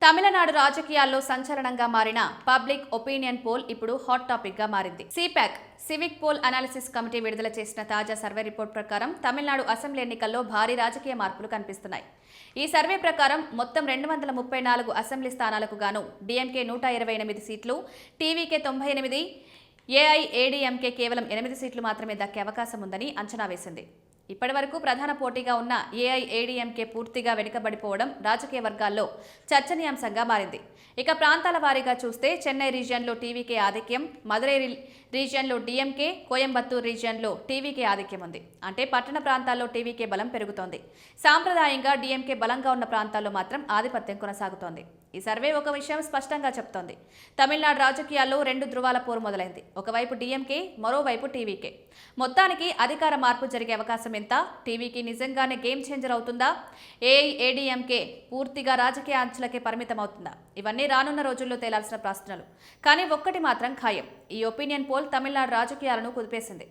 తమిళనాడు రాజకీయాల్లో సంచలనంగా మారిన పబ్లిక్ ఒపీనియన్ పోల్ ఇప్పుడు హాట్ టాపిక్ గా మారింది. CPEC civic pole analysis committee విడుదల చేసిన తాజా సర్వే రిపోర్ట్ ప్రకారం తమిళనాడు అసెంబ్లీ ఎన్నికల్లో భారీ రాజకీయ మార్పులు కనిపిస్తున్నాయి. ఈ సర్వే ప్రకారం మొత్తం 234 అసెంబ్లీ స్థానాలకు గాను డీఎంకే 128 సీట్లు, టీవీకే 98, ఏఐఏడీఎంకే కేవలం 8 సీట్లు మాత్రమే దక్కే అవకాశం ఉందని అంచనా వేసింది. ఇప్పటి వరకు ప్రధాన పోటీగా ఉన్న ఏఐఏడీఎంకే పూర్తిగా వెనుకబడిపోవడం రాజకీయ వర్గాల్లో చర్చనీయాంశంగా మారింది. ఇక ప్రాంతాల వారీగా చూస్తే చెన్నై రీజియన్లో టీవీకే ఆధిక్యం, మదురై రీజియన్లో డీఎంకే, కోయంబత్తూర్ రీజియన్లో టీవీకే ఆధిక్యం ఉంది. అంటే పట్టణ ప్రాంతాల్లో టీవీకే బలం పెరుగుతోంది. సాంప్రదాయంగా డీఎంకే బలంగా ఉన్న ప్రాంతాల్లో మాత్రం ఆధిపత్యం కొనసాగుతోంది. ఈ సర్వే ఒక విషయం స్పష్టంగా చెప్తోంది. తమిళనాడు రాజకీయాల్లో 2 ధృవాల పోరు మొదలైంది. ఒకవైపు డీఎంకే, మరోవైపు టీవీకే. మొత్తానికి అధికార మార్పు జరిగే అవకాశం ఎంత? టీవీకి నిజంగానే గేమ్ చేంజర్ అవుతుందా? ఏఐఏడీఎంకే పూర్తిగా రాజకీయ అంచులకే పరిమితం అవుతుందా? ఇవన్నీ రానున్న రోజుల్లో తేలాల్సిన ప్రశ్నలు. కానీ ఒక్కటి మాత్రం ఖాయం, ఈ ఒపీనియన్ పోల్ తమిళనాడు రాజకీయాలను కుదిపేసింది.